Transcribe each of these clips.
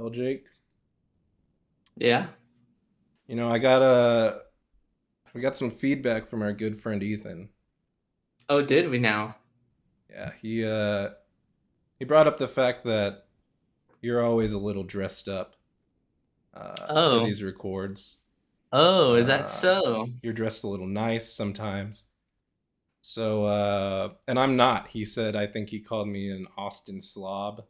Well, Jake, Yeah. we got some feedback from our good friend Ethan. Oh, did we now? Yeah, he brought up the fact that you're always a little dressed up for Oh. these records. Oh, is that Uh, so? you're dressed a little nice sometimes. And I'm not. He said I think he called me an Austin slob,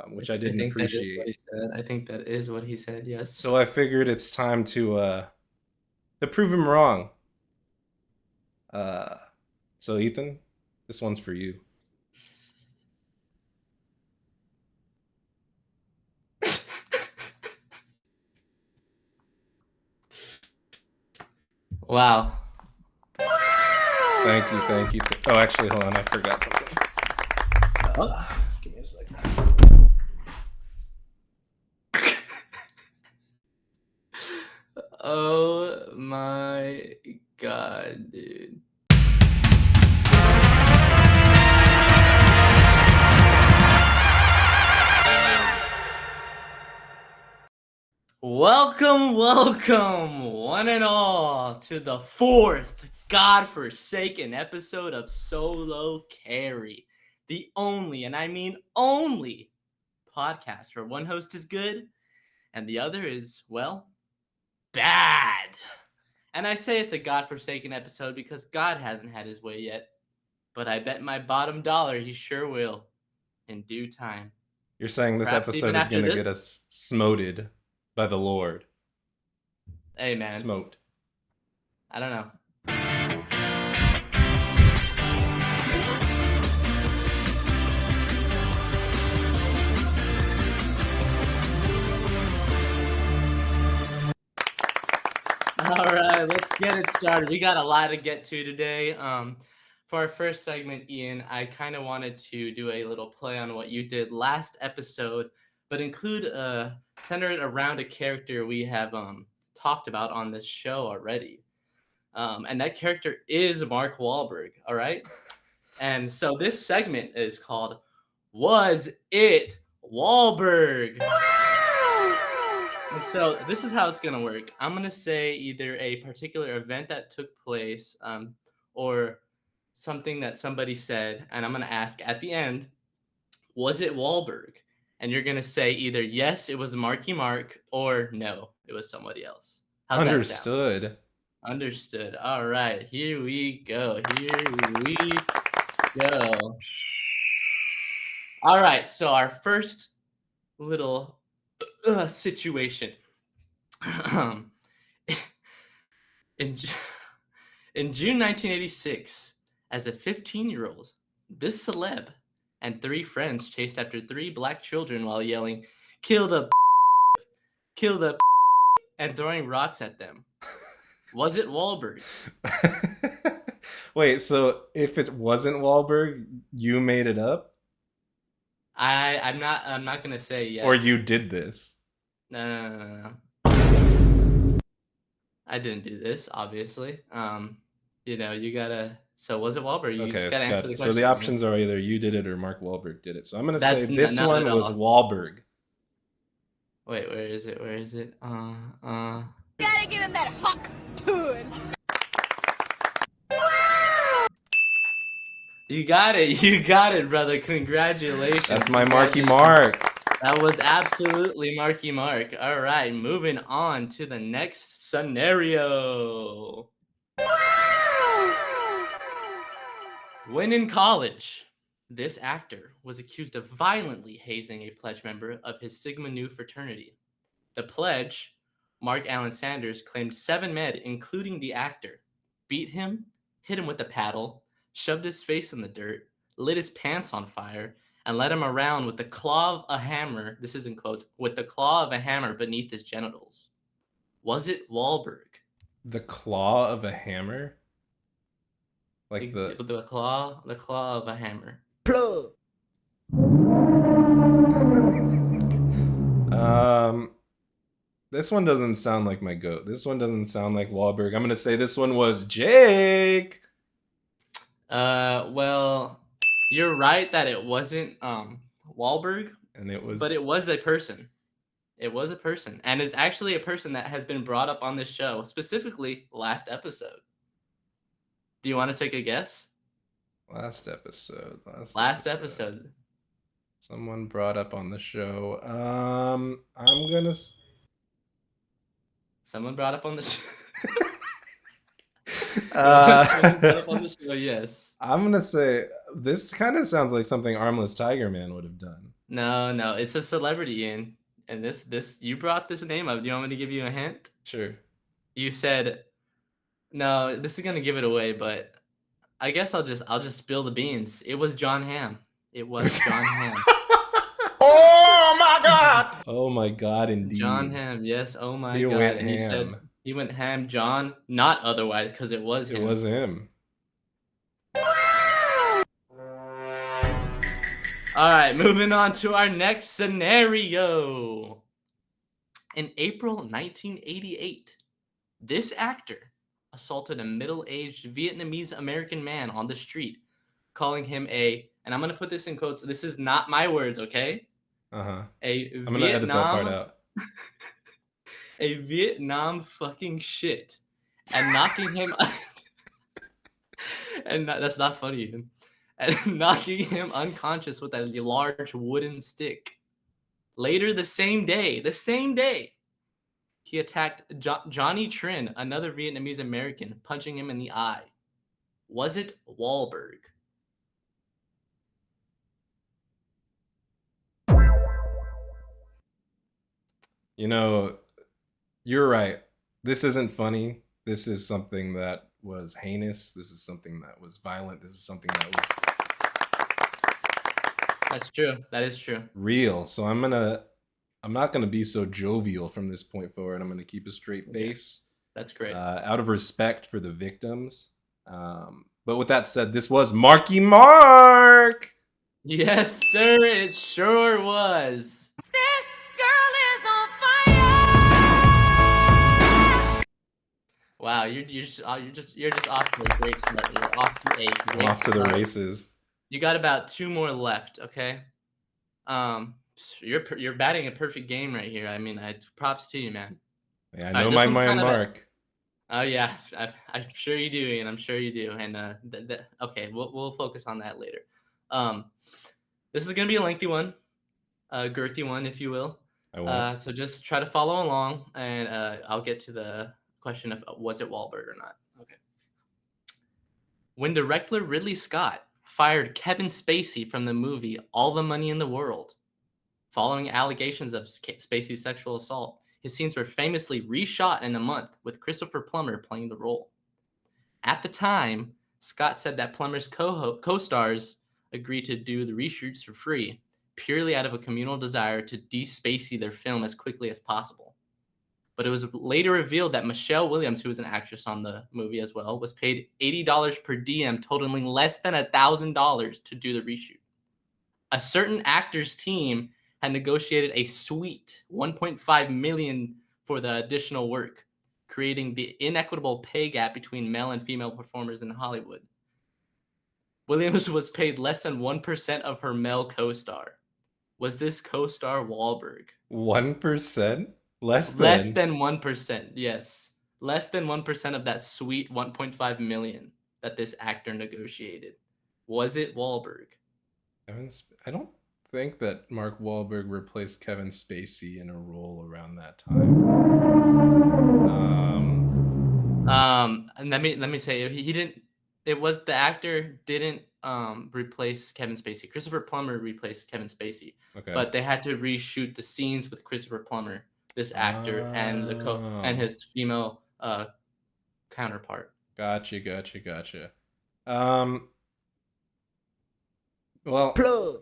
which I I didn't think that is what appreciate. he said. I think that is what he said, So yes. I figured it's time to prove him wrong. Uh, so Ethan, this one's for you. Wow. Thank you, thank you. Oh, actually, hold on, I forgot something. Oh. Give me a second. Oh my God, dude. Welcome, one and all, to the fourth godforsaken episode of Solo Carry. The only, and I mean only, podcast where one host is good and the other is, well, bad. And I say it's a godforsaken episode because God hasn't had his way yet. But I bet my bottom dollar he sure will in due time. You're saying this Perhaps even episode is after gonna this. get us smoted by the Lord. Hey, man. Smoked. I don't know. All right, let's get it started. We got a lot to get to today. For our first segment, Ian, I kind of wanted to do a little play on what you did last episode, but include center it around a character we have talked about on this show already. And that character is Mark Wahlberg. All right. And so this segment is called "Was It Wahlberg?" And so this is how it's gonna work. I'm gonna say either a particular event that took place, or something that somebody said, and I'm gonna ask at the end, was it Wahlberg? And you're gonna say either yes, it was Marky Mark, or no, it was somebody else. How's that sound? Understood. Understood. All right, here we go. Here we go. All right, so our first little situation. in, Ju- in June 1986, as a 15-year-old, this celeb and three friends chased after three black children while yelling, "Kill the kill the," and throwing rocks at them. Was it Wahlberg? Wait, so if it wasn't Wahlberg, you made it up, I'm not gonna say or yet. you did this? No. I didn't do this, obviously. You gotta. So was it Wahlberg? You just Okay, gotta got answer the it. So the question, man. options are either you did it or Mark Wahlberg did it. So I'm gonna say That's this not at one was all. Wahlberg. Wait, where is it? Where is it? Gotta give him that hawk tunes. You got it. You got it, brother. Congratulations. That's my Marky Congratulations. Mark. That was absolutely Marky Mark. All right, moving on to the next scenario. When in college, this actor was accused of violently hazing a pledge member of his Sigma Nu fraternity. The pledge, Mark Allen Sanders, claimed 7 men, including the actor, beat him, hit him with a paddle, shoved his face in the dirt, lit his pants on fire, and led him around with the claw of a hammer, this is in quotes, with the claw of a hammer beneath his genitals. Was it Wahlberg? The claw of a hammer? Like The, the the claw of a hammer. Plug. um this one doesn't sound like my goat. This one doesn't sound like Wahlberg. I'm gonna say this one was Jake. Well, you're right that it wasn't Wahlberg, And it but it was was a person. It was a person, and is actually a person that has been brought up on this show, specifically last episode. Do you want to take a guess? Last episode. Last episode. Someone brought up on the show. I'm gonna. Someone brought up on the show. Someone brought up on the show. Yes. I'm gonna say this kind of sounds like something Armless Tiger Man would have done. No, it's a celebrity, Ian. And this you brought this name up. Do you want me to give you a hint? Sure. You said no. This is gonna give it away, but I guess I'll just spill the beans. It was John Hamm. It was John Hamm. Oh my God! Oh my God, indeed. John Hamm. Yes. Oh my He God. went And you said ham. he went ham. John, not otherwise, because it was him. It was him. All right, moving on to our next scenario. In April 1988, this actor assaulted a middle-aged Vietnamese American man on the street, calling him and I'm going to put this in quotes, this is not my words, okay? Uh-huh. I'm going to edit that part out. A Vietnam fucking shit. And knocking him... that's not funny. And knocking him unconscious with a large wooden stick. Later the same day, he attacked Johnny Trin, another Vietnamese American, punching him in the eye. Was it Wahlberg? You know, you're right. This isn't funny. This is something that was heinous. This is something that was violent. This is something that was... That's true. That is true. Real. So I'm not gonna be so jovial from this point forward. I'm gonna keep a straight face. That's great. Out of respect for the victims. But with that said, this was Marky Mark. Yes, sir. It sure was. This girl is on fire. Wow, you're just off to a great start. You're off to a great Off to the start. races. You got about 2 more left, okay? You're batting a perfect game right here. I mean, props to you, man. Yeah, I know my mark. Oh yeah, I'm sure you do, Ian. I'm sure you do. And okay, we'll focus on that later. This is gonna be a lengthy one, a girthy one, if you will. I won't. So just try to follow along, and I'll get to the question of was it Wahlberg or not. Okay. When director Ridley Scott fired Kevin Spacey from the movie All the Money in the World, following allegations of Spacey's sexual assault, his scenes were famously reshot in a month, with Christopher Plummer playing the role. At the time, Scott said that Plummer's co-stars agreed to do the reshoots for free, purely out of a communal desire to de-Spacey their film as quickly as possible. But it was later revealed that Michelle Williams, who was an actress on the movie as well, was paid $80 per DM, totaling less than $1,000 to do the reshoot. A certain actor's team had negotiated a sweet $1.5 million for the additional work, creating the inequitable pay gap between male and female performers in Hollywood. Williams was paid less than 1% of her male co-star. Was this co-star Wahlberg? 1%? Less than 1%, yes. Less than 1% of that sweet $1.5 million that this actor negotiated. Was it Wahlberg? I don't think that Mark Wahlberg replaced Kevin Spacey in a role around that time. And let me say he didn't. It was the actor didn't replace Kevin Spacey. Christopher Plummer replaced Kevin Spacey. Okay. But they had to reshoot the scenes with Christopher Plummer, this actor, and and his female counterpart. Gotcha. Well, Plug.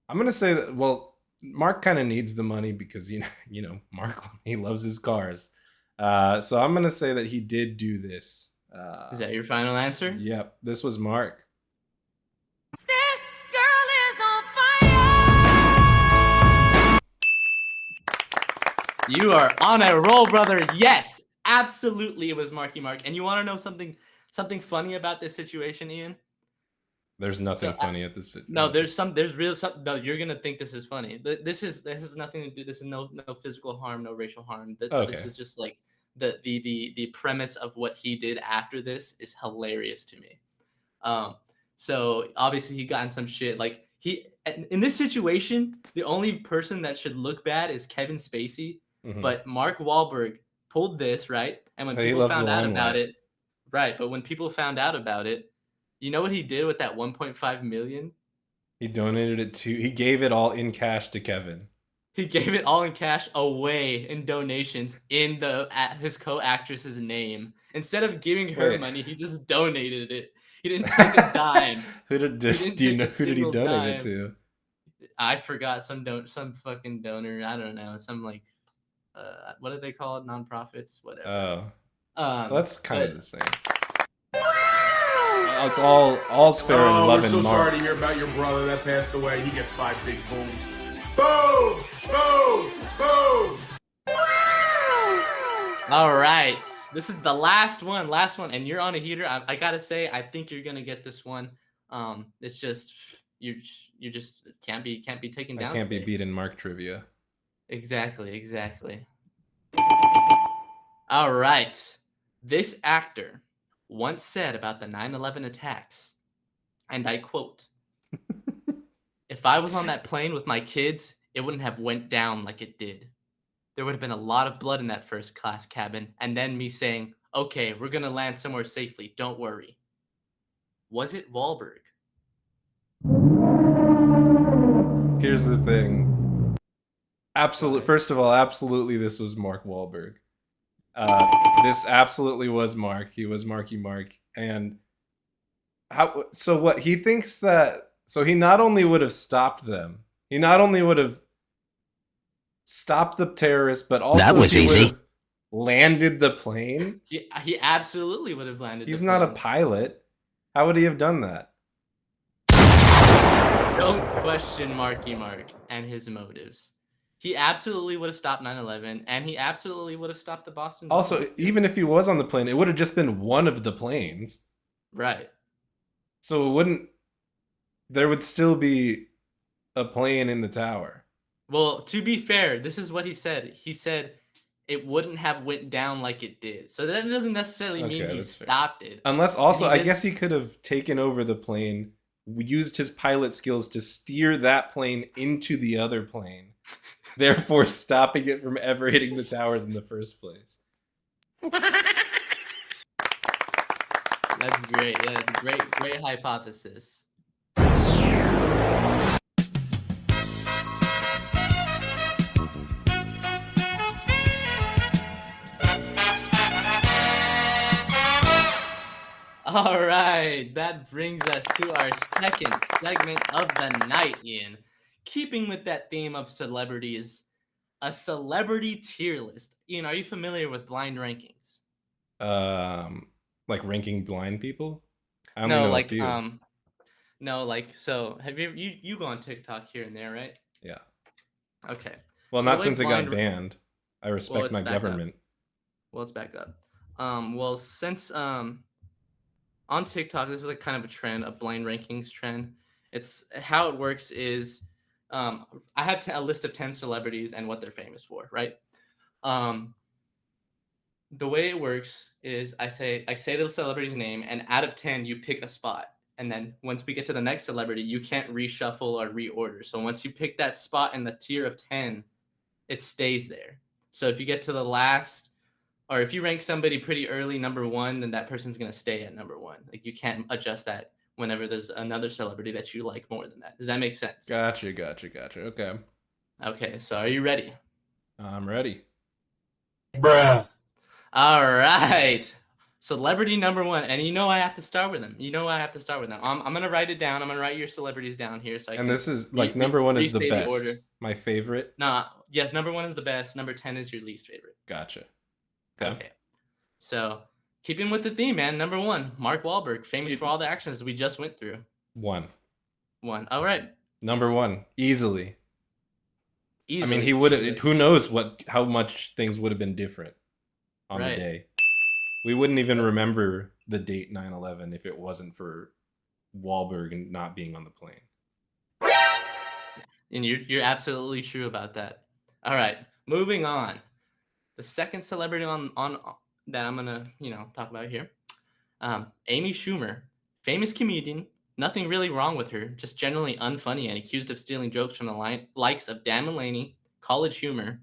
I'm gonna say that. Well, Mark kind of needs the money because you know, Mark, he loves his cars. So I'm gonna say that he did do this. Is that your final answer? Yep, this was Mark. This girl is on fire. You are on a roll, brother. Yes, absolutely, it was Marky Mark. And you want to know something funny about this situation, Ian? There's nothing funny at this. No, there's real some. No, you're gonna think this is funny. This is nothing to do. This is no physical harm, no racial harm. This Okay. is just like the premise of what he did after this is hilarious to me. So obviously he got in some shit. Like in this situation, the only person that should look bad is Kevin Spacey, but Mark Wahlberg pulled this right, and when He people loves the found out about limelight. it, right? But when people found out about it, you know what he did with that 1.5 million? He donated it to. He gave it all in cash to Kevin. He gave it all in cash away in donations in his co-actress's name. Instead of giving her money, he just donated it. He didn't take a dime. Do you know who did he donate it to? I forgot some fucking donor. I don't know. Some like what do they call it? Nonprofits, whatever. Oh, that's kind of the same. It's all's fair in love and We're so Mark. sorry to hear about your brother that passed away. He gets 5 big booms. Boom! Boom! Boom! All right, this is the last one, and you're on a heater. I gotta say, I think you're gonna get this one. It's just you just can't be taken down. I can't today. be beat in Mark trivia. Exactly. All right, this actor once said about the 9/11 attacks, and I quote, "If I was on that plane with my kids, it wouldn't have went down like it did. There would have been a lot of blood in that first class cabin, and then me saying, okay, we're going to land somewhere safely, don't worry." Was it Wahlberg? Here's the thing. First of all, absolutely this was Mark Wahlberg. This absolutely was Mark. He was Marky Mark. And what he thinks that, so he not only would have stopped them, he not only would have stopped the terrorists, but also that was easy. Landed the plane. He absolutely would have landed. He's not a pilot. How would he have done that? Don't question Marky Mark and his motives. He absolutely would have stopped 9/11, and he absolutely would have stopped the Boston. Also, bombings. Even if he was on the plane, it would have just been one of the planes. Right. So it wouldn't. There would still be a plane in the tower. Well, to be fair, this is what he said. He said it wouldn't have went down like it did. So that doesn't necessarily mean he stopped it. Unless also, I guess he could have taken over the plane, used his pilot skills to steer that plane into the other plane, therefore stopping it from ever hitting the towers in the first place. That's great. Yeah, great hypothesis. All right, that brings us to our second segment of the night, Ian. Keeping with that theme of celebrities, a celebrity tier list. Ian, are you familiar with blind rankings? Like ranking blind people? I No, only know like a few. no, like so. Have you go on TikTok here and there, right? Yeah. Okay. Well, So not the way since it got banned. I respect it's my back up. government. Well, it's back up. Well, since on TikTok, this is like kind of a trend, a blind rankings trend. It's how it works is I have a list of 10 celebrities and what they're famous for, right? The way it works is I say the celebrity's name, and out of 10, you pick a spot. And then once we get to the next celebrity, you can't reshuffle or reorder. So once you pick that spot in the tier of 10, it stays there. So if you get to the last, or if you rank somebody pretty early, number one, then that person's going to stay at number one. Like you can't adjust that whenever there's another celebrity that you like more than that. Does that make sense? Gotcha. Okay. Okay, so are you ready? I'm ready. Bruh. All right. Celebrity number one. And you know I have to start with them. I'm going to write it down. I'm going to write your celebrities down here. So I And can this is like number one is the restate best. order. My favorite. Nah, yes, number one is the best. Number 10 is your least favorite. Gotcha. Okay. So keeping with the theme, man. Number one, Mark Wahlberg, famous for all the actions we just went through. One. All right. Number one, easily. I mean, he would have. Who knows how much things would have been different on the day. We wouldn't even remember the date 9/11 if it wasn't for Wahlberg and not being on the plane. And you're absolutely true about that. All right, moving on. The second celebrity on that I'm gonna talk about here, Amy Schumer, famous comedian. Nothing really wrong with her, just generally unfunny and accused of stealing jokes from the likes of Dan Mulaney, College Humor,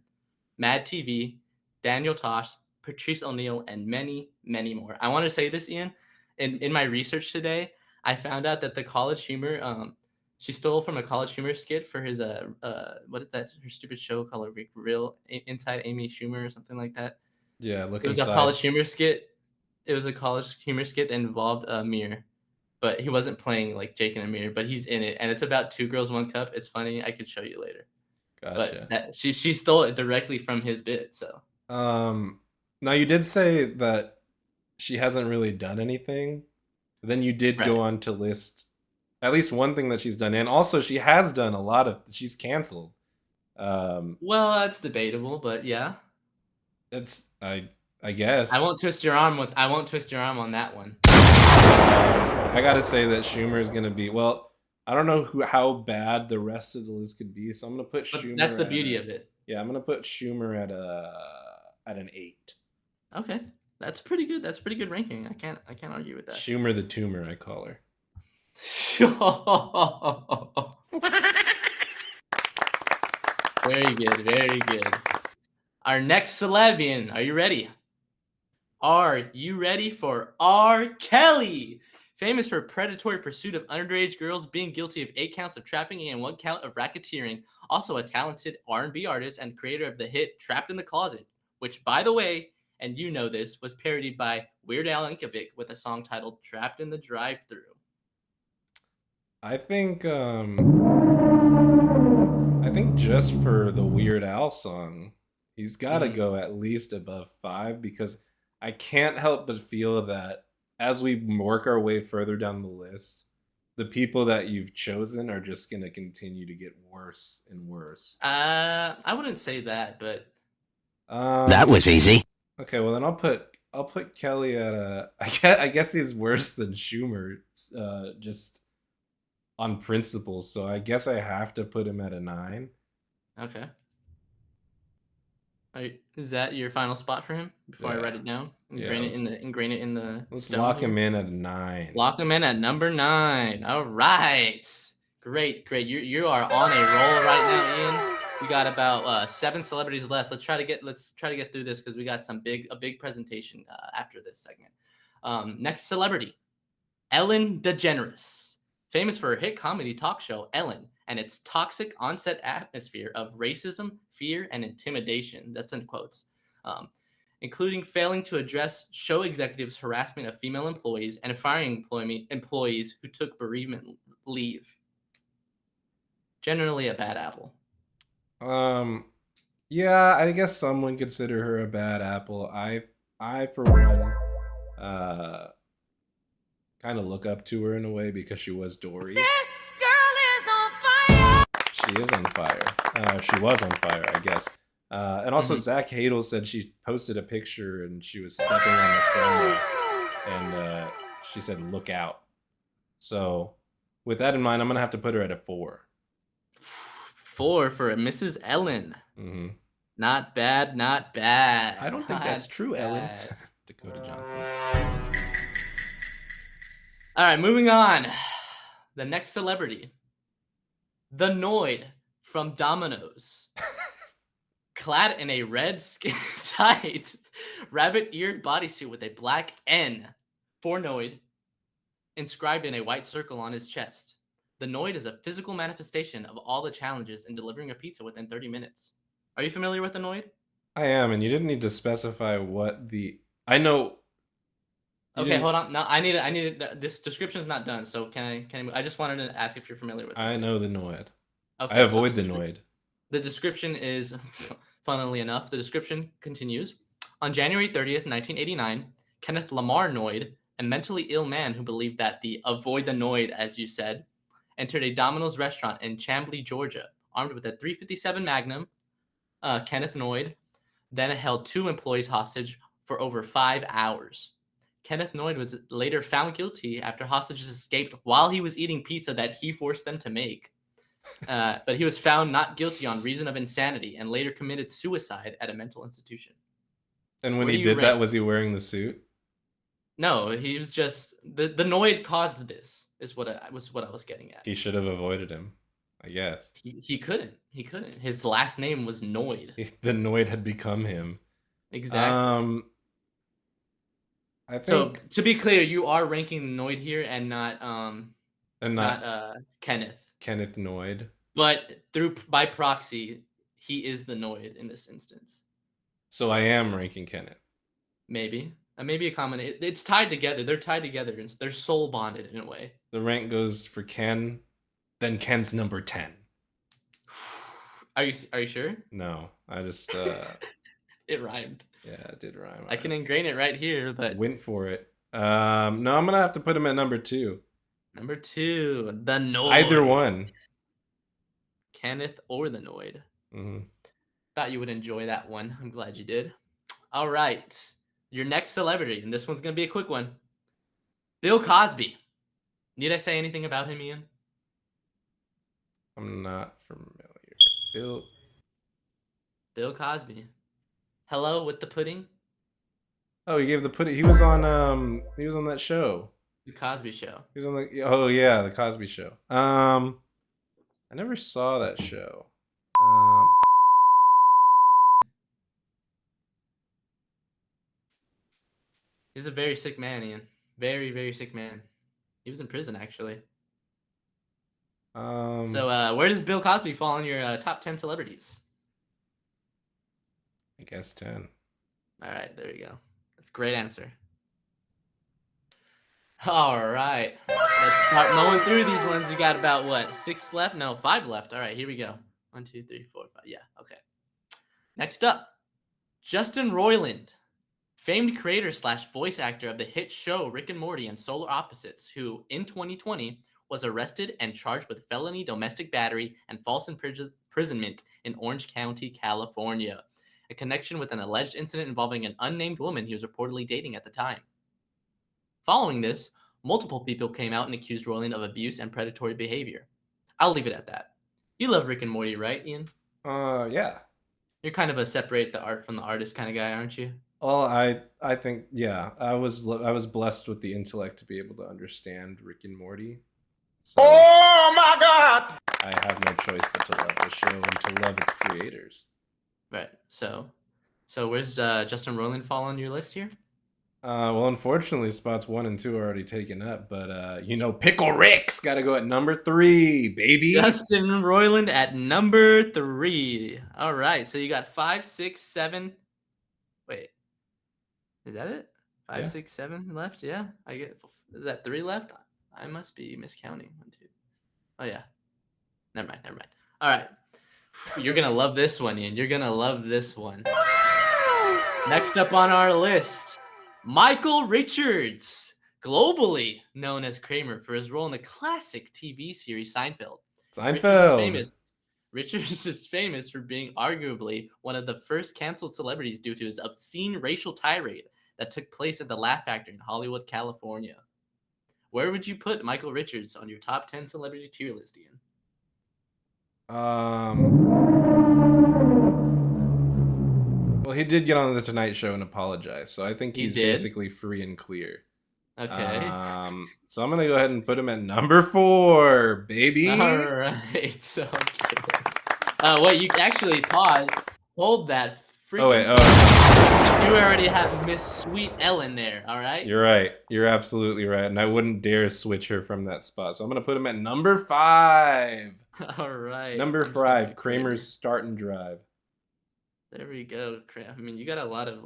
Mad TV, Daniel Tosh, Patrice O'Neill, and many, many more. I want to say this, Ian. In my research today, I found out that the College Humor, she stole from a College Humor skit for his what is that? Her stupid show called Real Inside Amy Schumer or something like that. Yeah, look It was a inside. College Humor skit. It was a College Humor skit that involved Amir, but he wasn't playing like Jake and Amir, but he's in it, and it's about Two Girls, One Cup. It's funny. I could show you later. Gotcha. But that she stole it directly from his bit. So Now you did say that she hasn't really done anything. Then you did go Right. on to list at least one thing that she's done, and also she has done a lot of. She's canceled. Well, that's debatable, but yeah. It's I guess. I won't twist your arm on that one. I gotta say that Schumer is gonna be well. I don't know how bad the rest of the list could be, so I'm gonna put But Schumer. that's the at beauty a- of it. Yeah, I'm gonna put Schumer at an 8. Okay. That's pretty good. That's a pretty good ranking. I can't argue with that. Schumer the tumor, I call her. Very good, very good. Our next celebian, are you ready? Are you ready for R. Kelly? Famous for predatory pursuit of underage girls, being guilty of 8 counts of trafficking and 1 count of racketeering. Also a talented R&B artist and creator of the hit Trapped in the Closet, which, by the way, and you know this, was parodied by Weird Al Yankovic with a song titled Trapped in the Drive-Thru. I think just for the Weird Al song, he's got to Mhm. go at least above 5 because I can't help but feel that as we work our way further down the list, the people that you've chosen are just going to continue to get worse and worse. I wouldn't say that, but That was easy. Okay, well then I'll put Kelly at a I guess he's worse than Schumer just on principle, so I guess I have to put him at a 9. okay. Is that your final spot for him before I write Yeah. it down? Yeah, Ingrain it in the Let's stone lock here? him in at a 9. Lock him in at number 9. All right. Great. You are on a roll right now, Ian. We got about 7 celebrities left. Let's try to get through this because we got a big presentation after this segment. Next celebrity, Ellen DeGeneres, famous for her hit comedy talk show Ellen and its toxic on-set atmosphere of racism, fear, and intimidation. That's in quotes. Including failing to address show executives' harassment of female employees and firing employees who took bereavement leave. Generally a bad apple. Yeah, I guess some would consider her a bad apple. I for one kind of look up to her in a way because she was Dory. This girl is on fire. She is on fire. She was on fire, I guess. And also Zach Hadel said she posted a picture and she was stepping on the camera and she said, "Look out." So with that in mind, I'm going to have to put her at a 4. 4 for Mrs. Ellen. Mm-hmm. Not bad, not bad. I don't think that's Not true, Ellen. bad. Dakota Johnson. All right, moving on. The next celebrity, the Noid from Domino's. Clad in a red skin tight, rabbit-eared bodysuit with a black N for Noid inscribed in a white circle on his chest. The Noid is a physical manifestation of all the challenges in delivering a pizza within 30 minutes. Are you familiar with the Noid? I am, and you didn't need to specify what the. I know. you Okay, didn't- hold on. No, I need it. This description is not done, so can I just wanted to ask if you're familiar with it. I know the Noid. Okay, I avoid the so Noid. The description is, funnily enough, the description continues. On January 30th, 1989, Kenneth Lamar Noid, a mentally ill man who believed that the avoid the Noid, as you said, entered a Domino's restaurant in Chamblee, Georgia, armed with a .357 Magnum. Kenneth Noid then held 2 employees hostage for over 5 hours. Kenneth Noyd was later found guilty after hostages escaped while he was eating pizza that he forced them to make. But he was found not guilty on reason of insanity and later committed suicide at a mental institution. And when Where he do you did that, rank? was he wearing the suit? No, he was just the Noid caused this. Is what I was getting at. He should have avoided him, I guess. He couldn't. He couldn't. His last name was Noid. The Noid had become him. Exactly. I So think, to be clear, you are ranking Noid here and not and not Kenneth. Kenneth Noid. But by proxy, he is the Noid in this instance. So I am ranking Kenneth. Maybe. Maybe a common. It's tied together. They're tied together. And they're soul bonded in a way. The rank goes for Ken, then Ken's number 10. Are you sure? No, I just It rhymed. yeah, it did rhyme. I can ingrain it right here, but went for it. No, I'm gonna have to put him at number 2. number 2, the Noid. Either one. Kenneth or the Noid. Mm-hmm. Thought you would enjoy that one. I'm glad you did. All right. Your next celebrity, and this one's going to be a quick one. Bill Cosby. Need I say anything about him, Ian? I'm not familiar. Bill Cosby. Hello with the pudding? Oh, he gave the pudding. He was on that show. The Cosby Show. He was on the Cosby Show. I never saw that show. He's a very sick man, Ian. Very, very sick man. He was in prison, actually. So where does Bill Cosby fall on your top 10 celebrities? I guess 10. All right, there you go. That's a great answer. All right. Let's start mowing through these ones. You got about, what, 6 left? No, 5 left. All right, here we go. 1, 2, 3, 4, 5. Yeah, okay. Next up, Justin Roiland, famed creator / voice actor of the hit show Rick and Morty and Solar Opposites, who, in 2020, was arrested and charged with felony domestic battery and false imprisonment in Orange County, California, a connection with an alleged incident involving an unnamed woman he was reportedly dating at the time. Following this, multiple people came out and accused Roiland of abuse and predatory behavior. I'll leave it at that. You love Rick and Morty, right, Ian? Yeah. You're kind of a separate the art from the artist kind of guy, aren't you? Well, I think, yeah, I was blessed with the intellect to be able to understand Rick and Morty. So Oh my God! I have no choice but to love the show and to love its creators. Right. So where's Justin Roiland fall on your list here? Well, unfortunately, spots 1 and 2 are already taken up, but Pickle Rick's got to go at number 3, baby. Justin Roiland at number 3. All right. So you got 5, 6, 7. Wait. Is that it? 5, Yeah. 6, 7 left? Yeah. I get. Is that 3 left? I must be miscounting. 1, 2. Oh yeah. Never mind. All right. You're gonna love this one, Ian. You're gonna love this one. Next up on our list, Michael Richards, globally known as Kramer for his role in the classic TV series Seinfeld. Richards is famous for being arguably one of the first canceled celebrities due to his obscene racial tirade that took place at the Laugh Factory in Hollywood, California. Where would you put Michael Richards on your top 10 celebrity tier list, Ian? Well, he did get on the Tonight Show and apologize, so I think He he's did? basically free and clear. Okay. So I'm gonna go ahead and put him at number 4, baby. All right. So, wait, you actually pause. Hold that. Oh wait. You already have Miss Sweet Ellen there. All right. You're right. You're absolutely right, and I wouldn't dare switch her from that spot. So I'm gonna put him at number 5. All right. Number I'm 5, sorry. Kramer's Start and Drive. There we go. I mean, you got a lot of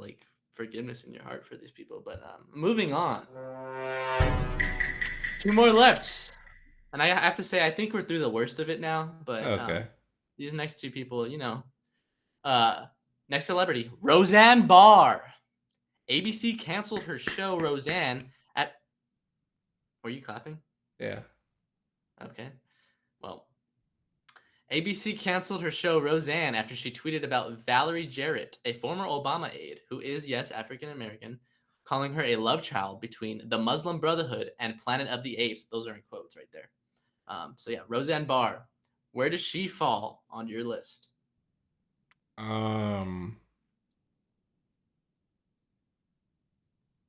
forgiveness in your heart for these people, but moving on. 2 more left, and I have to say I think we're through the worst of it now. But Okay. these next 2 people, next celebrity, Roseanne Barr. ABC canceled her show Roseanne at. Were you clapping? Yeah. Okay. Well, ABC canceled her show Roseanne after she tweeted about Valerie Jarrett, a former Obama aide who is, yes, African American, calling her a love child between the Muslim Brotherhood and Planet of the Apes. Those are in quotes right there. So yeah, Roseanne Barr. Where does she fall on your list? You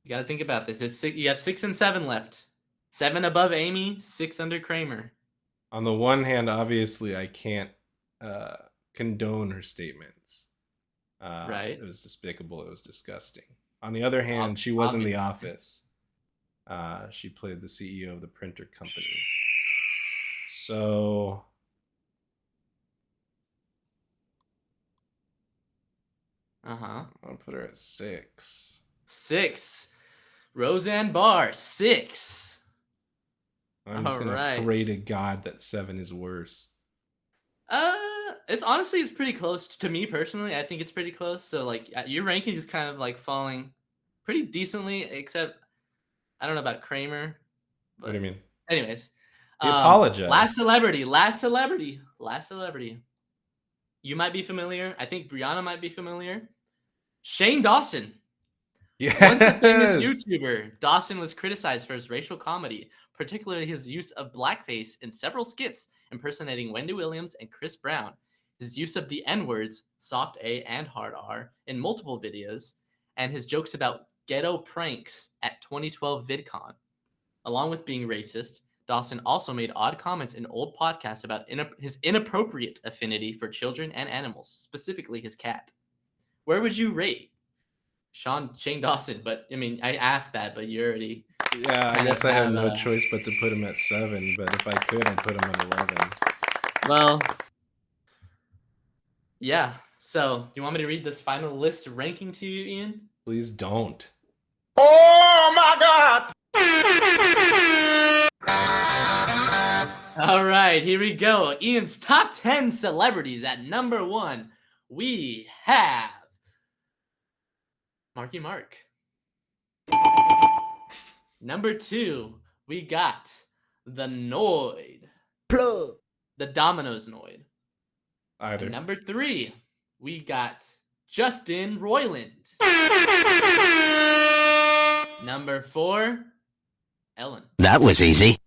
got to think about this. You have 6 and 7 left. 7 above Amy, 6 under Kramer. On the one hand, obviously, I can't condone her statements. Right. It was despicable. It was disgusting. On the other hand, she was in The Office. She played the CEO of the printer company. So I'm gonna put her at 6. 6. Roseanne Barr, 6. I'm just gonna pray to God that 7 is worse. It's pretty close to me personally. I think it's pretty close. So like your ranking is kind of like falling pretty decently, except I don't know about Kramer. But What do you mean? Anyways, He apologized. Last celebrity. You might be familiar. I think Brianna might be familiar. Shane Dawson. Yes. Once a famous YouTuber, Dawson was criticized for his racial comedy, particularly his use of blackface in several skits impersonating Wendy Williams and Chris Brown, his use of the N-words, soft A and hard R, in multiple videos, and his jokes about ghetto pranks at 2012 VidCon. Along with being racist, Dawson also made odd comments in old podcasts about his inappropriate affinity for children and animals, specifically his cat. Where would you rate Shane Dawson? But I mean, I asked that, but you already. Yeah, I guess I have no choice but to put him at 7. But if I could, I'd put him at 11. Well, yeah. So, you want me to read this final list ranking to you, Ian? Please don't. Oh my God! All right, here we go. Ian's top 10 celebrities. At number 1, we have Marky Mark. Number 2, we got the Noid. Plug. The Domino's Noid. Either. And number 3, we got Justin Roiland. Number 4, Ellen. That was easy.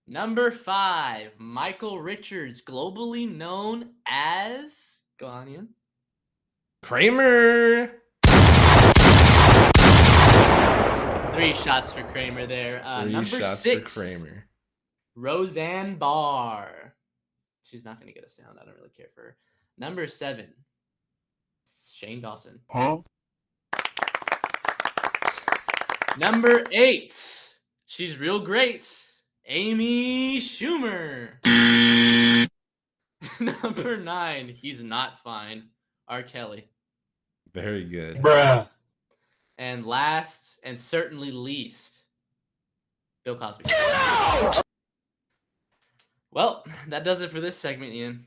Number 5, Michael Richards, globally known as... Go on, Ian. Kramer. 3 shots for Kramer there. 3 number shots 6, for Kramer. Roseanne Barr. She's not going to get a sound. I don't really care for her. Number 7, Shane Dawson. Huh? Number 8, she's real great, Amy Schumer. Number 9, he's not fine, R. Kelly. Very good. Bruh. And last, and certainly least, Bill Cosby. Well, that does it for this segment, Ian.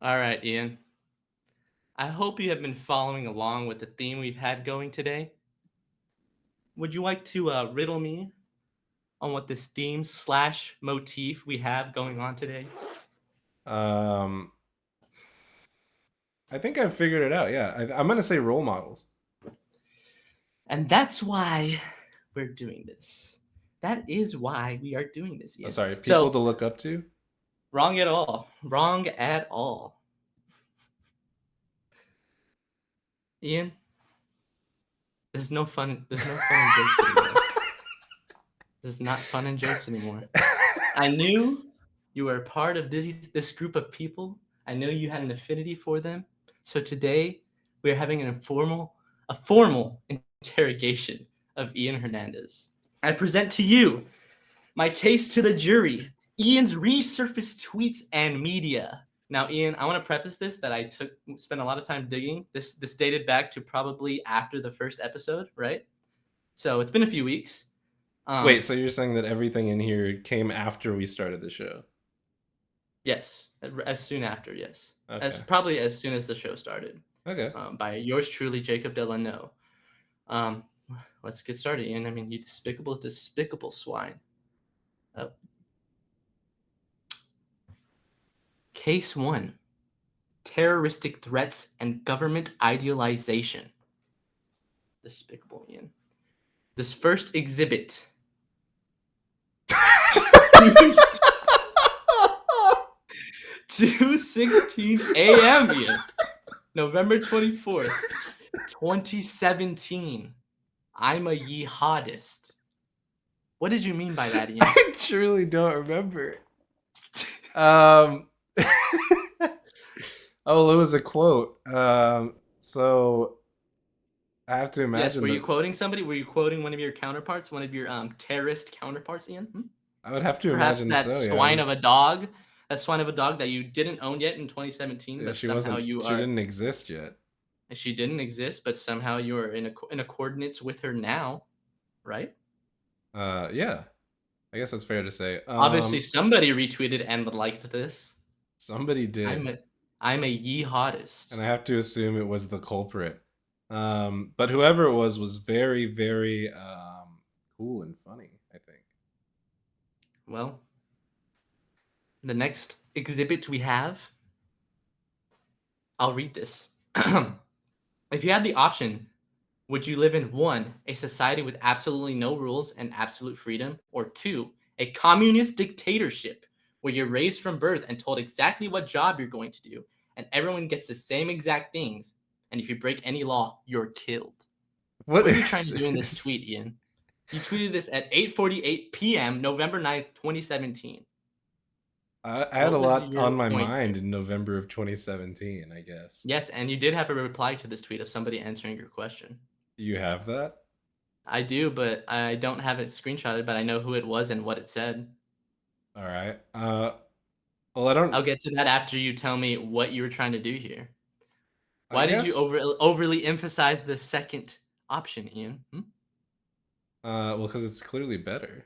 All right, Ian. I hope you have been following along with the theme we've had going today. Would you like to riddle me on what this theme / motif we have going on today? I think I've figured it out. Yeah, I'm gonna say role models. And that's why we're doing this. That is why we are doing this, Ian. Oh, sorry, people So, to look up to. wrong at all. Wrong at all. Ian, there's no fun. There's no fun in jokes anymore. This is not fun and jokes anymore. I knew you were a part of this group of people. I know you had an affinity for them. So today we are having a formal interrogation of Ian Hernandez. I present to you my case to the jury. Ian's resurfaced tweets and media Now, Ian, I want to preface this that I spent a lot of time digging. This dated back to probably after the first episode, right? So it's been a few weeks. Wait, so you're saying that everything in here came after we started the show? Yes, as soon after, yes. As Okay. probably as soon as the show started. Okay. By yours truly, Jacob Delano. Let's get started, Ian. I mean, you despicable swine. Case 1. Terroristic threats and government idealization. Despicable, Ian. This first exhibit. 2:16 a.m. Ian. November 24th, 2017. I'm a jihadist. What did you mean by that, Ian? I truly don't remember. Oh, it was a quote. So I have to imagine. Yes, were you that's- quoting somebody? Were you quoting one of your counterparts, one of your terrorist counterparts, Ian? I would have to Perhaps imagine that so. Yeah, swine it of a was- dog, that swine of a dog that you didn't own yet in 2017, Yeah, but she somehow wasn't. you She are. didn't exist yet. She didn't exist, but somehow you are in accordance with her now, right? Yeah. I guess that's fair to say. Obviously, somebody retweeted and liked this. Somebody did, I'm a jihadist. and I have to assume it was the culprit. But whoever it was very, very cool and funny, I think. Well, the next exhibit we have, I'll read this. If you had the option, would you live in 1, a society with absolutely no rules and absolute freedom, or 2, a communist dictatorship where you're raised from birth and told exactly what job you're going to do, and everyone gets the same exact things, and if you break any law, you're killed? What are you trying to do in this tweet, Ian? You tweeted this at 8:48 p.m., November 9th, 2017. I had a What was lot your on my point mind here? in November of 2017, I guess. Yes, and you did have a reply to this tweet of somebody answering your question. Do you have that? I do, but I don't have it screenshotted, but I know who it was and what it said. All right. Well, I don't. I'll get to that after you tell me what you were trying to do here. I Why did you guess- overly emphasize the second option, Ian? Well, because it's clearly better.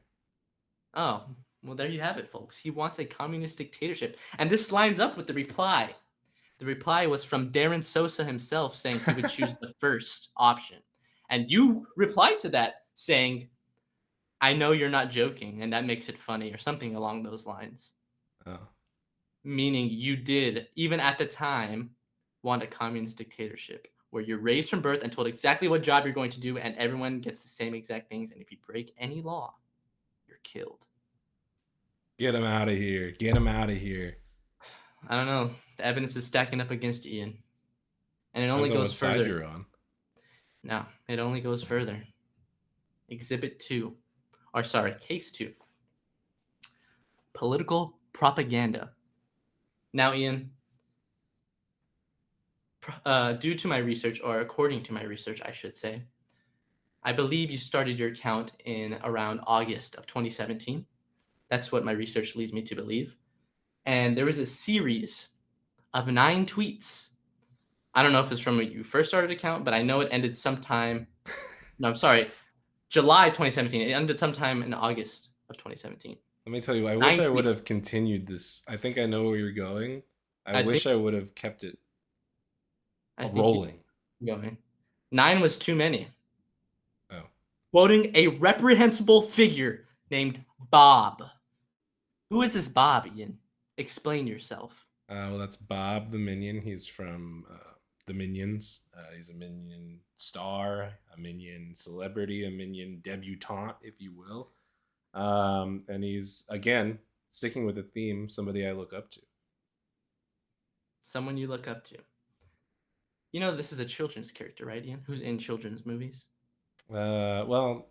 Oh, well, there you have it, folks. He wants a communist dictatorship. And this lines up with the reply. The reply was from Darren Sosa himself saying he would choose the first option. And you replied to that saying, I know you're not joking, and that makes it funny, or something along those lines. Oh. Meaning you did, even at the time, want a communist dictatorship where you're raised from birth and told exactly what job you're going to do, and everyone gets the same exact things. And if you break any law, you're killed. Get him out of here. Get him out of here. I don't know. The evidence is stacking up against Ian. And it only Depends on goes what side further. you're on. No, it only goes further. Exhibit 2. Or sorry, case 2. Political propaganda. Now, Ian, due to my research, or according to my research, I should say, I believe you started your account in around August of 2017. That's what my research leads me to believe. And there was a series of 9 tweets. I don't know if it's from when you first started account, but I know it ended sometime. No, I'm sorry. July 2017. It ended sometime in August of 2017. Let me tell you, I 9 wish I would tweets. have continued this. I think I know where you're going. I I wish I would have kept it I think you- rolling. Going. 9 was too many. Oh. Quoting a reprehensible figure named Bob. Who is this Bob, Ian? Explain yourself. Well, that's Bob the Minion. He's from the Minions. He's a Minion star, a Minion celebrity, a Minion debutante, if you will. And he's, again, sticking with the theme, somebody I look up to. Someone you look up to. You know this is a children's character, right, Ian? Who's in children's movies? Well,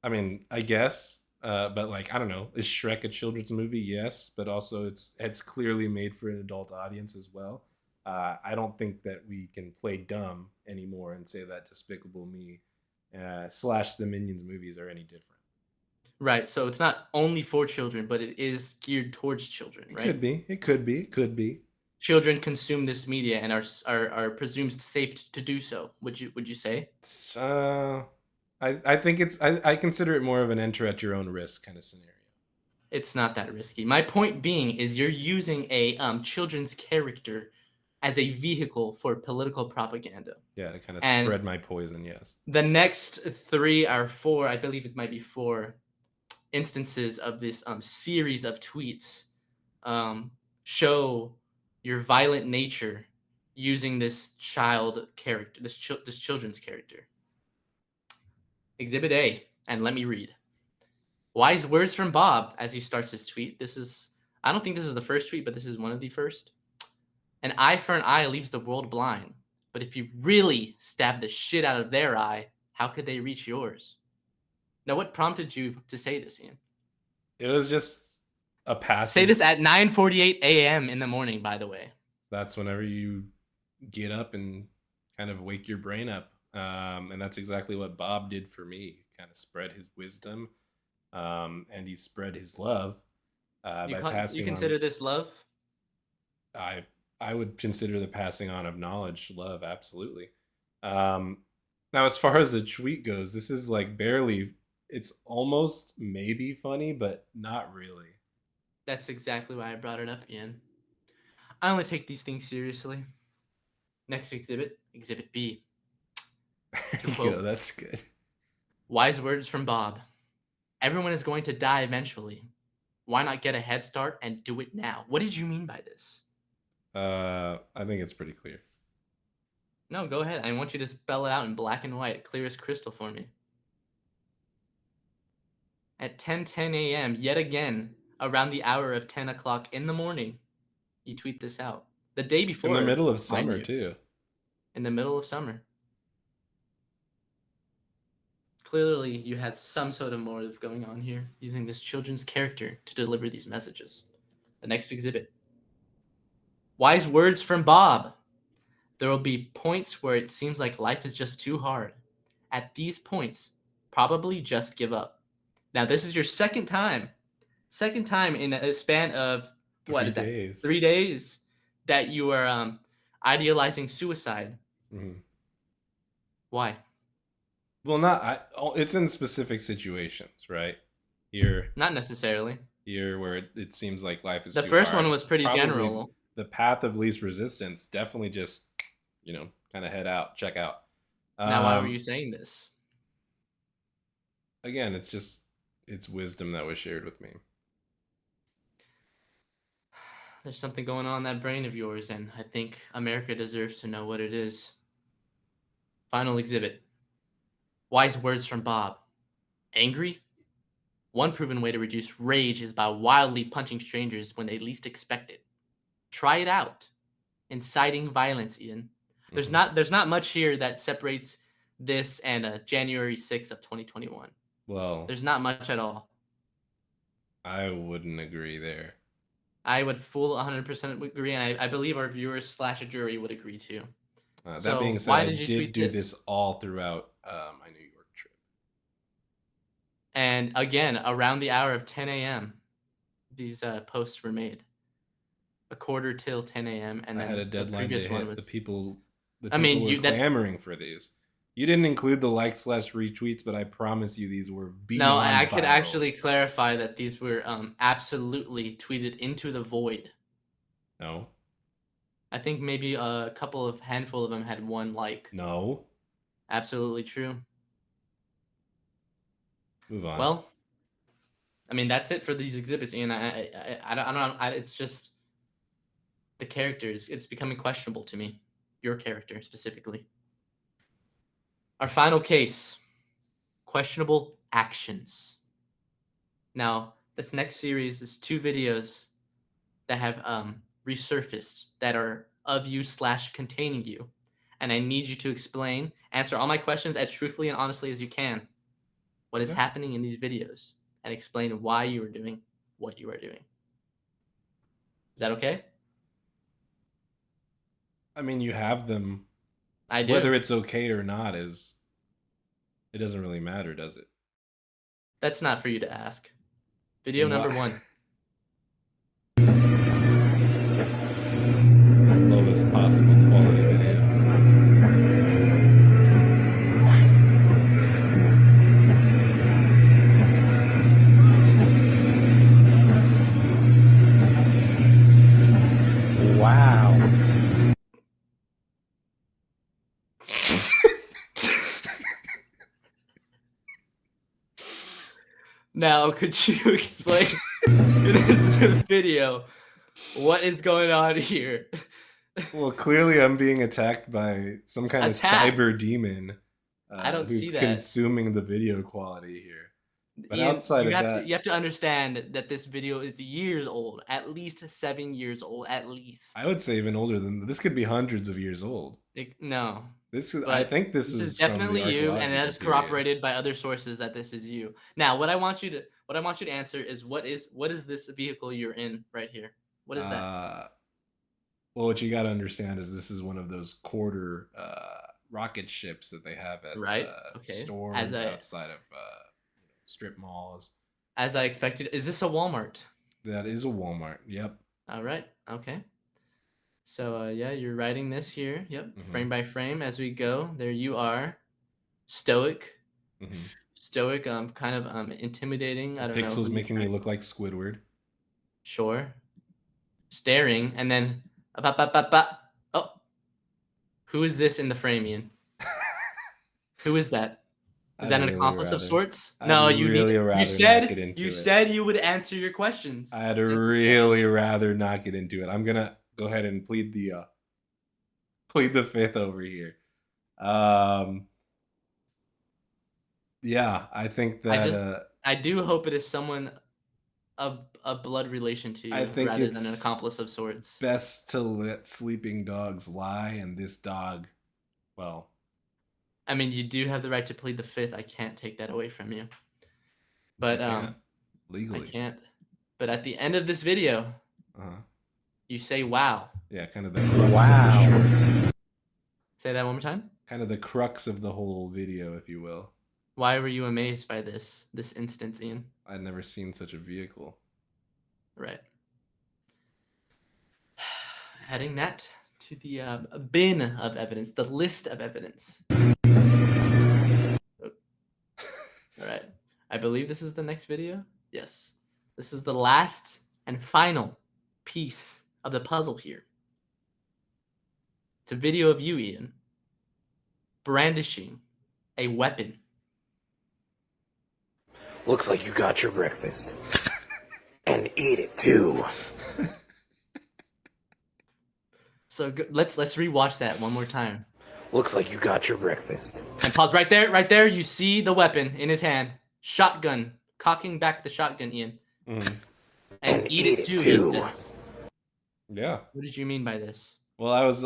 I mean, I guess, but like, I don't know. Is Shrek a children's movie? Yes, but also it's clearly made for an adult audience as well. I don't think that we can play dumb anymore and say that Despicable Me / the Minions movies are any different. Right, so it's not only for children, but it is geared towards children, It right? could be. It could be. It could be. children consume this media and are presumed safe to do so. Would you say? I think I consider it more of an enter at your own risk kind of scenario. It's not that risky. My point being is you're using a children's character as a vehicle for political propaganda. Yeah, to kind of And spread my poison. Yes. the next 3 or 4, I believe it might be 4 instances of this series of tweets show your violent nature using this child character, this children's character. Exhibit A, and let me read. Wise words from Bob as he starts his tweet. I don't think this is the first tweet, but this is one of the first. An eye for an eye leaves the world blind. But if you really stab the shit out of their eye, how could they reach yours? Now, what prompted you to say this, Ian? It was just a passive. Say this at 9:48 a.m. in the morning, by the way. That's whenever you get up and kind of wake your brain up. And that's exactly what Bob did for me. Kind of spread his wisdom, and he spread his love by passing. You consider this love? I would consider the passing on of knowledge love, absolutely. Now, as far as the tweet goes, this is like barely. It's almost maybe funny, but not really. That's exactly why I brought it up, Ian. I only take these things seriously. Next exhibit, Exhibit B. There you go, that's good. Wise words from Bob. Everyone is going to die eventually. Why not get a head start and do it now? What did you mean by this? I think it's pretty clear. No, go ahead. I want you to spell it out in black and white, clear as crystal for me. At 10:10 a.m., yet again, around the hour of 10 o'clock in the morning, you tweet this out. The day before. In the middle of summer, too. In the middle of summer. Clearly, you had some sort of motive going on here, using this children's character to deliver these messages. The next exhibit. Wise words from Bob. There will be points where it seems like life is just too hard. At these points, probably just give up. Now, this is your second time in a span of, 3 days. 3 days that you are idealizing suicide. Mm-hmm. Why? Well, it's in specific situations, right? Not necessarily. Here where it seems like life is the too first hard. one was pretty Probably general. The path of least resistance, definitely just, kind of head out, check out. Now, why were you saying this? Again, it's wisdom that was shared with me. There's something going on in that brain of yours, and I think America deserves to know what it is. Final exhibit. Wise words from Bob. Angry? One proven way to reduce rage is by wildly punching strangers when they least expect it. Try it out. Inciting violence, Ian. There's not much here that separates this and January 6th of 2021. Well, there's not much at all. I wouldn't agree there. I would full 100% agree, and I believe our viewers / jury would agree too. That being said, I did do this all throughout my New York trip. And again, around the hour of 10 a.m., these posts were made. A quarter till 10 a.m. and then I had a deadline to hit. The people were clamoring for these. You didn't include the likes / retweets, but I promise you these were beyond No, I could viral. actually clarify that these were absolutely tweeted into the void. No. I think maybe a handful of them had 1 like. No. Absolutely true. Move on. Well, I mean, that's it for these exhibits, Ian. I don't know. It's just the characters. It's becoming questionable to me. Your character specifically. Our final case, questionable actions. Now, this next series is 2 videos that have resurfaced that are of you / containing you. And I need you to answer all my questions as truthfully and honestly as you can. What is happening in these videos, and explain why you are doing what you are doing. Is that okay? I mean, you have them. I do. Whether it's okay or not it doesn't really matter, does it? That's not for you to ask. Video number 1. Now, could you explain in this video what is going on here? Well, clearly I'm being attacked by some kind of Attacked? cyber demon I don't who's see that. consuming the video quality here. But Ian, outside of that, you have to understand that this video is years old, at least 7 years old, at least. I would say even older than this. Could be hundreds of years old. No. This is. I But think this is from definitely the you, and that archaeological is period. corroborated by other sources that this is you. Now, what I want you to answer is what is this vehicle you're in right here? What is that? Well, what you got to understand is this is one of those quarter rocket ships that they have at Right. Okay. stores outside of strip malls. As I expected, is this a Walmart? That is a Walmart. Yep. All right. Okay. So yeah, you're writing this here. Yep. Mhm. Frame by frame as we go. There you are. Stoic. Mhm. Stoic. Kind of intimidating. I don't know. Pixels who making me you're- look like Squidward. Sure. Staring, and then oh, who is this in the frame, Ian? Who is that? Is that an accomplice of sorts? No, I'd you really need, rather you not said get into you it. said you would answer your questions. I'd Yes. really rather not get into it. I'm gonna go ahead and plead the fifth over here. Yeah, I think that I do hope it is someone a blood relation to you I think rather than an it's accomplice of sorts. best to let sleeping dogs lie, and this dog, well, I mean, you do have the right to plead the fifth. I can't take that away from you. But can't, I legally. can't. But at the end of this video, Uh-huh. you say wow. Yeah, kind of the crux of the short. Say that one more time. Kind of the crux of the whole video, if you will. Why were you amazed by this instance, Ian? I'd never seen such a vehicle. Right. Adding that to the bin of evidence, the list of evidence. All right. I believe this is the next video. Yes. This is the last and final piece of the puzzle here. It's a video of you, Ian, brandishing a weapon. Looks like you got your breakfast. And eat it too. So let's rewatch that one more time. Looks like you got your breakfast. And pause right there. Right there, you see the weapon in his hand. Shotgun. Cocking back the shotgun, Ian. Mhm. And eat it too. Is this. Yeah. What did you mean by this? Well, I was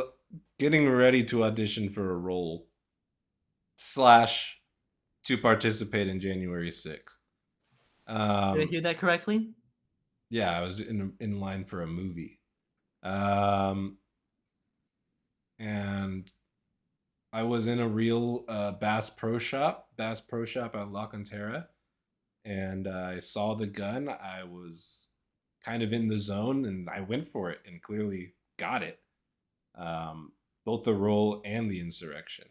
getting ready to audition for a role / to participate in January 6th. Did I hear that correctly? Yeah, I was in line for a movie. And I was in a real Bass Pro Shop at La Cantera, and I saw the gun. I was kind of in the zone, and I went for it, and clearly got it. Both the role and the insurrection.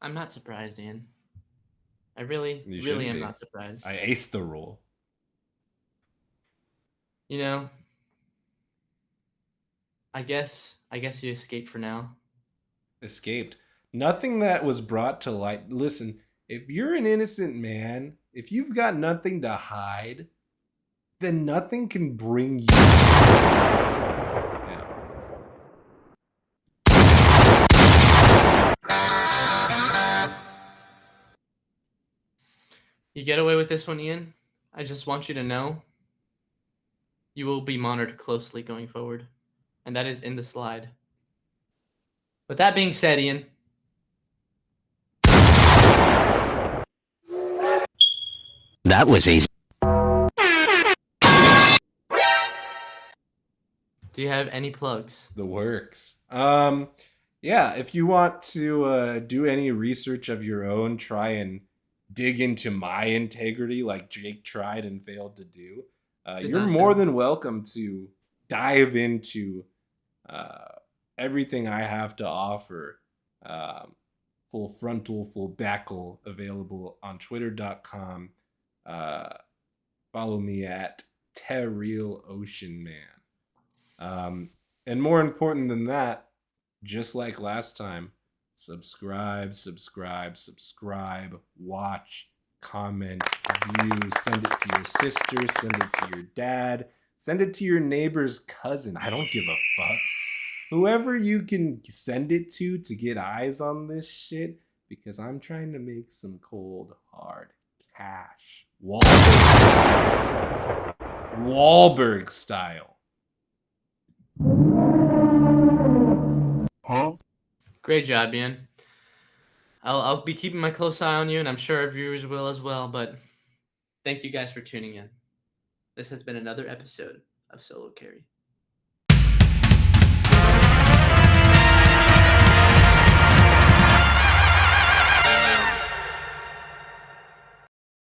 I'm not surprised, Ian. I really You am shouldn't be. not surprised. I aced the role. You know, I guess you escaped for now. Escaped. Nothing that was brought to light. Listen, if you're an innocent man, if you've got nothing to hide, then nothing can bring you. Yeah. You get away with this one, Ian. I just want you to know you will be monitored closely going forward. And that is in the slide. With that being said, Ian. That was easy. Do you have any plugs? The works. Yeah, if you want to do any research of your own, try and dig into my integrity like Jake tried and failed to do, you're not more fail. than welcome to dive into everything I have to offer. Full frontal, full backle available on twitter.com. Follow me at Terreal Ocean Man. And more important than that, just like last time, subscribe, watch, comment, view, send it to your sister, send it to your dad, send it to your neighbor's cousin. I don't give a fuck. Whoever you can send it to get eyes on this shit, because I'm trying to make some cold, hard cash. Wahlberg style. Huh? Great job, Ian. I'll be keeping my close eye on you, and I'm sure our viewers will as well. But thank you guys for tuning in. This has been another episode of Solo Carry.